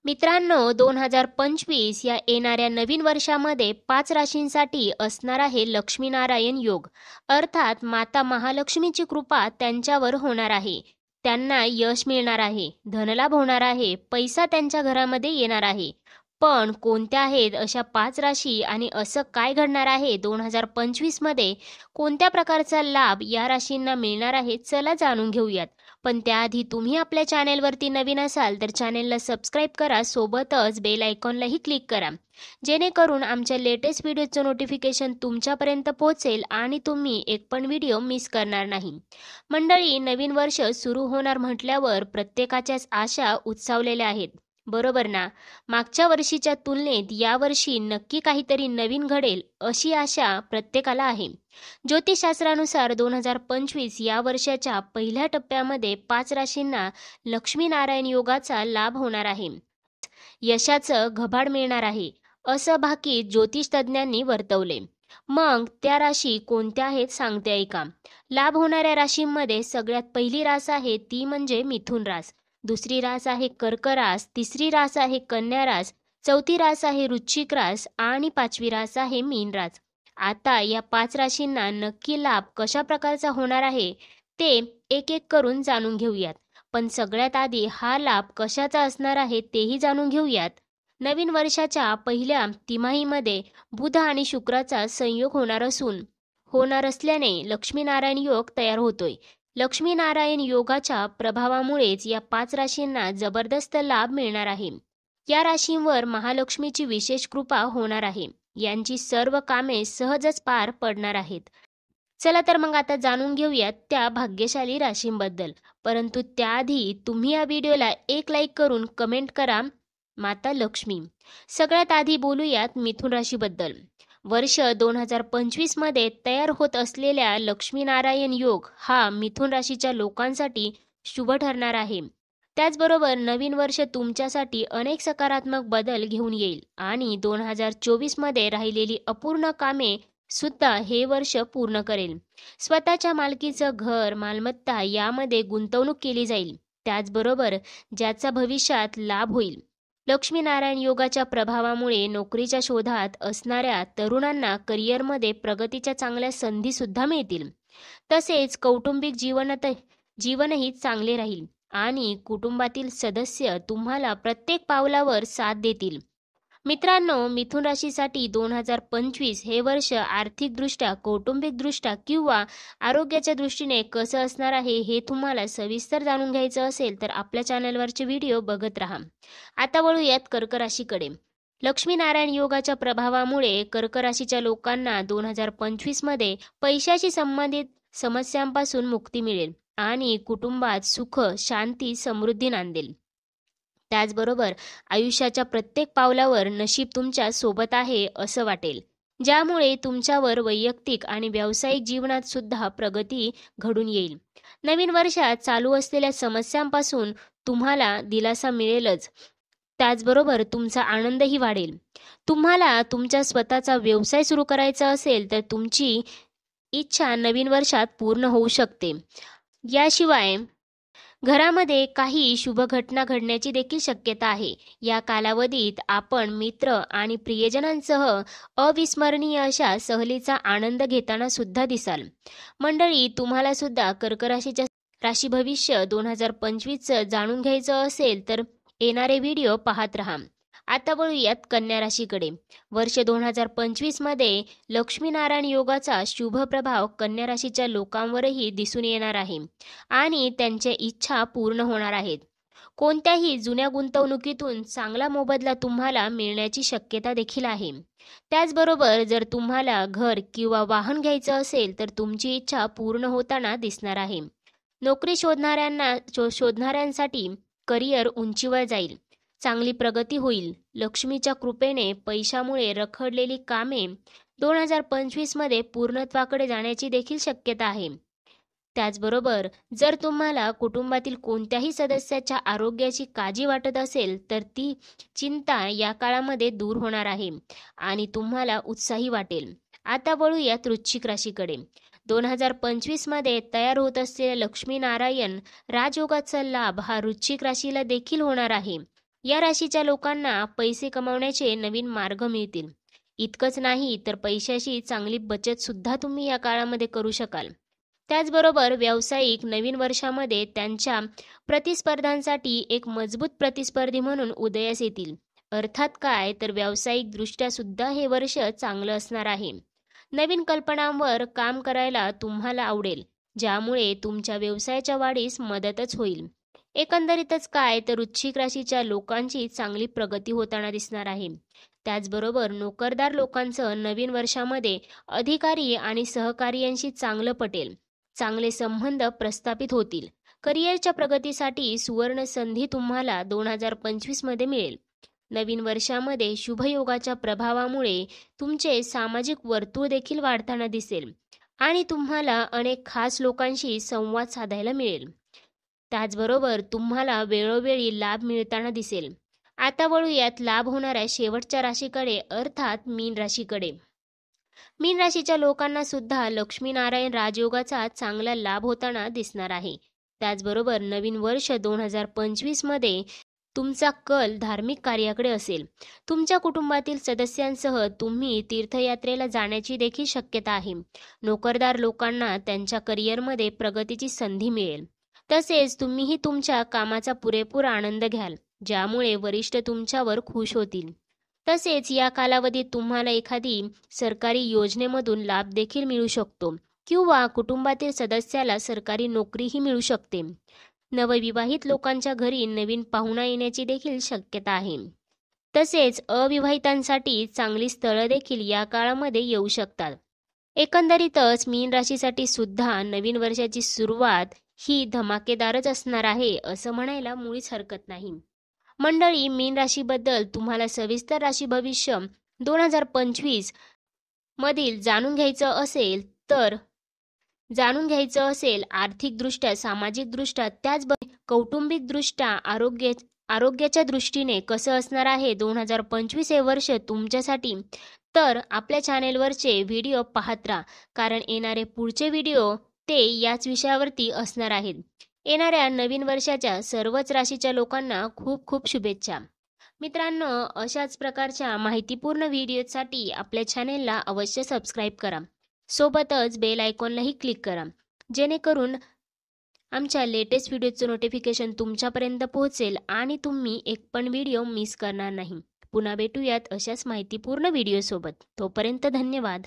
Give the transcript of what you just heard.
मित्रांनो, 2025 या येणाऱ्या नवीन वर्षामध्ये 5 राशींसाठी असणार आहे लक्ष्मीनारायण योग. अर्थात माता महालक्ष्मीची कृपा त्यांच्यावर होणार आहे. त्यांना यश मिळणार आहे, धनलाभ होणार आहे, पैसा त्यांच्या घरामध्ये येणार आहे. पण कोणत्या आहेत अशा 5 राशी आणि असं काय घडणार आहे 2025 मध्ये? कोणत्या प्रकारचा लाभ या राशींना मिळणार आहे? चला जाणून घेऊयात. पण त्याआधी तुम्ही आपल्या चॅनेलवरती नवीन असाल तर चॅनेलला सबस्क्राईब करा, सोबतच बेल आयकॉनलाही क्लिक करा, जेणेकरून आमच्या लेटेस्ट व्हिडिओचं नोटिफिकेशन तुमच्यापर्यंत पोहोचेल आणि तुम्ही एक पण व्हिडिओ मिस करणार नाही. मंडळी, नवीन वर्ष सुरू होणार म्हटल्यावर प्रत्येकाच्याच आशा उत्सावलेल्या आहेत, बरोबर ना? मागच्या वर्षीच्या तुलनेत यावर्षी नक्की काहीतरी नवीन घडेल अशी आशा प्रत्येकाला आहे. ज्योतिषशास्त्रानुसार 2025 या वर्षाच्या पहिल्या टप्प्यामध्ये 5 राशींना लक्ष्मीनारायण योगाचा लाभ होणार आहे. यशाचं घबाड मिळणार आहे, असं भाकीत ज्योतिषतज्ज्ञांनी वर्तवले. मग त्या राशी कोणत्या आहेत सांगते ऐका. लाभ होणाऱ्या राशींमध्ये सगळ्यात पहिली रास आहे ती म्हणजे मिथुन रास, दुसरी रास आहे कर्क रास, तिसरी रास आहे कन्या रास, चौथी रास आहे वृश्चिक रास आणि पाचवी रास आहे मीन रास. आता या 5 राशींना नक्की लाभ कशा प्रकारचा होणार आहे ते एक एक करून जाणून घेऊयात. पण सगळ्यात आधी हा लाभ कशाचा असणार आहे तेही जाणून घेऊयात. नवीन वर्षाच्या पहिल्या तिमाहीमध्ये बुध आणि शुक्राचा संयोग होणार असल्याने लक्ष्मीनारायण योग तयार होतोय. लक्ष्मीनारायण योगाच्या प्रभावामुळेच या 5 राशींना जबरदस्त लाभ मिळणार आहे. या राशींवर महालक्ष्मीची विशेष कृपा होणार आहे. यांची सर्व कामे सहजच पार पडणार आहेत. चला तर मग आता जाणून घेऊयात त्या भाग्यशाली राशींबद्दल. परंतु त्याआधी तुम्ही या व्हिडिओला एक लाईक करून कमेंट करा माता लक्ष्मी. सगळ्यात आधी बोलूयात मिथुन राशीबद्दल. वर्ष 2025 मध्ये तयार होत असलेल्या लक्ष्मीनारायण योग हा मिथुन राशीच्या लोकांसाठी शुभ ठरणार आहे. त्याचबरोबर नवीन वर्ष तुमच्यासाठी अनेक सकारात्मक बदल घेऊन येईल आणि 2024 मध्ये राहिलेली अपूर्ण कामे सुद्धा हे वर्ष पूर्ण करेल. स्वतःच्या मालकीचं घर, मालमत्ता यामध्ये गुंतवणूक केली जाईल, त्याचबरोबर ज्याचा भविष्यात लाभ होईल. लक्ष्मीनारायण योगाच्या प्रभावामुळे नोकरीच्या शोधात असणाऱ्या तरुणांना करिअरमध्ये प्रगतीच्या चांगल्या संधी सुद्धा मिळतील. तसेच कौटुंबिक जीवनही चांगले राहील आणि कुटुंबातील सदस्य तुम्हाला प्रत्येक पावलावर साथ देतील. मित्रांनो, मिथुन राशीसाठी 2025 हे वर्ष आर्थिकदृष्ट्या, कौटुंबिकदृष्ट्या किंवा आरोग्याच्या दृष्टीने कसं असणार आहे हे तुम्हाला सविस्तर जाणून घ्यायचं असेल तर आपल्या चॅनलवरचे व्हिडिओ बघत राहा. आता वळूयात कर्क राशीकडे. लक्ष्मीनारायण योगाच्या प्रभावामुळे कर्क राशीच्या लोकांना 2025 मध्ये पैशाशी संबंधित समस्यांपासून मुक्ती मिळेल आणि कुटुंबात सुख, शांती, समृद्धी नांदेल. त्याचबरोबर आयुष्याच्या प्रत्येक पावलावर नशीब तुमच्या सोबत आहे असं वाटेल, ज्यामुळे तुमच्यावर वैयक्तिक आणि व्यावसायिक जीवनात सुद्धा प्रगती घडून येईल. नवीन वर्षात चालू असलेल्या समस्यांपासून तुम्हाला दिलासा मिळेलच, त्याचबरोबर तुमचा आनंदही वाढेल. तुम्हाला तुमचा स्वतःचा व्यवसाय सुरू करायचा असेल तर तुमची इच्छा नवीन वर्षात पूर्ण होऊ शकते. याशिवाय घरामध्ये काही शुभ घटना घडण्याची देखील शक्यता आहे. या कालावधीत आपण मित्र आणि प्रियजनांसह अविस्मरणीय अशा सहलीचा आनंद घेताना सुद्धा दिसाल. मंडळी, तुम्हाला सुद्धा कर्क राशीच्या राशी भविष्य 2025 जाणून घ्यायचं असेल तर येणारे व्हिडिओ पाहत राहा. आता वळूयात कन्या राशीकडे. वर्ष 2025 मध्ये लक्ष्मीनारायण योगाचा शुभ प्रभाव कन्या राशीच्या लोकांवरही दिसून येणार आहे आणि त्यांच्या इच्छा पूर्ण होणार आहेत. कोणत्याही जुन्या गुंतवणुकीतून चांगला मोबदला तुम्हाला मिळण्याची शक्यता देखील आहे. त्याचबरोबर जर तुम्हाला घर किंवा वाहन घ्यायचं असेल तर तुमची इच्छा पूर्ण होताना दिसणार आहे. नोकरी शोधणाऱ्यांसाठी करिअर उंचीवर जाईल, चांगली प्रगती होईल. लक्ष्मीच्या कृपेने पैशामुळे रखडलेली कामे 2025 मध्ये पूर्णत्वाकडे जाण्याची देखील शक्यता आहे. त्याचबरोबर जर तुम्हाला कुटुंबातील कोणत्याही सदस्याच्या आरोग्याची काळजी वाटत असेल तर ती चिंता या काळामध्ये दूर होणार आहे आणि तुम्हाला उत्साही वाटेल. आता वळूयात वृश्चिक राशीकडे. 2025 मध्ये तयार होत असलेल्या लक्ष्मीनारायण राजयोगाचा लाभ हा वृश्चिक राशीला देखील होणार आहे. या राशीच्या लोकांना पैसे कमावण्याचे नवीन मार्ग मिळतील. इतकंच नाही तर पैशाची चांगली बचत सुद्धा तुम्ही या काळामध्ये करू शकाल. त्याचबरोबर व्यावसायिक नवीन वर्षामध्ये त्यांच्या प्रतिस्पर्ध्यांसाठी एक मजबूत प्रतिस्पर्धी म्हणून उदयास येतील. अर्थात काय तर व्यावसायिकदृष्ट्या सुद्धा हे वर्ष चांगलं असणार आहे. नवीन कल्पनांवर काम करायला तुम्हाला आवडेल, ज्यामुळे तुमच्या व्यवसायाच्या वाढीस मदतच होईल. एकंदरीतच काय तर वृश्चिक राशीच्या लोकांची चांगली प्रगती होताना दिसणार आहे. त्याचबरोबर नोकरदार लोकांचं नवीन वर्षामध्ये अधिकारी आणि सहकार्यांशी चांगलं पटेल. चांगले संबंध प्रस्थापित होतील. करिअरच्या प्रगतीसाठी सुवर्ण संधी तुम्हाला 2025 मध्ये मिळेल. नवीन वर्षामध्ये शुभयोगाच्या प्रभावामुळे तुमचे सामाजिक वर्तुळ देखील वाढताना दिसेल आणि तुम्हाला अनेक खास लोकांशी संवाद साधायला मिळेल. त्याचबरोबर तुम्हाला वेळोवेळी लाभ मिळताना दिसेल. आता वळूयात लाभ होणाऱ्या शेवटच्या राशीकडे, अर्थात मीन राशीकडे. मीन राशीच्या लोकांना सुद्धा लक्ष्मीनारायण राजयोगाचा चांगला लाभ होताना दिसणार आहे. त्याचबरोबर नवीन वर्ष 2025 मध्ये तुमचा कल धार्मिक कार्याकडे असेल. तुमच्या कुटुंबातील सदस्यांसह तुम्ही तीर्थयात्रेला जाण्याची देखील शक्यता आहे. नोकरदार लोकांना त्यांच्या करिअरमध्ये प्रगतीची संधी मिळेल. तसेच तुम्हीही तुमच्या कामाचा पुरेपूर आनंद घ्याल, ज्यामुळे वरिष्ठ तुमच्यावर खुश होतील. तसेच या कालावधीत तुम्हाला एखादी सरकारी योजनेमधून लाभ देखील मिळू शकतो किंवा कुटुंबातील सदस्याला सरकारी नोकरीही मिळू शकते. नवविवाहित लोकांच्या घरी नवीन पाहुणा येण्याची देखील शक्यता आहे. तसेच अविवाहितांसाठी चांगली स्थळं देखील या काळामध्ये येऊ शकतात. एकंदरीतच मीन राशीसाठी सुद्धा नवीन वर्षाची सुरुवात ही धमाकेदारच असणार आहे असं म्हणायला मुळीच हरकत नाही. मंडळी, मीन राशीबद्दल तुम्हाला सविस्तर राशी भविष्य 2025 मधील जाणून घ्यायचं असेल आर्थिकदृष्ट्या, सामाजिकदृष्ट्या, त्याचबरोबर कौटुंबिकदृष्ट्या, आरोग्याच्या दृष्टीने कसं असणार आहे 2025 हे वर्ष तुमच्यासाठी, तर आपल्या चॅनेलवरचे व्हिडिओ पाहत राहा, कारण येणारे पुढचे व्हिडिओ ते याच विषयावरती असणार आहेत. येणाऱ्या नवीन वर्षाच्या सर्वच राशीच्या लोकांना खूप खूप शुभेच्छा. मित्रांनो, अशाच प्रकारच्या माहितीपूर्ण व्हिडिओसाठी आपल्या चॅनेलला अवश्य सबस्क्राईब करा. सोबतच बेल आयकॉनलाही क्लिक करा, जेणेकरून आमच्या लेटेस्ट व्हिडिओचं नोटिफिकेशन तुमच्यापर्यंत पोहोचेल आणि तुम्ही एक पण व्हिडिओ मिस करणार नाही. पुन्हा भेटूयात अशाच माहितीपूर्ण व्हिडिओसोबत. तोपर्यंत धन्यवाद.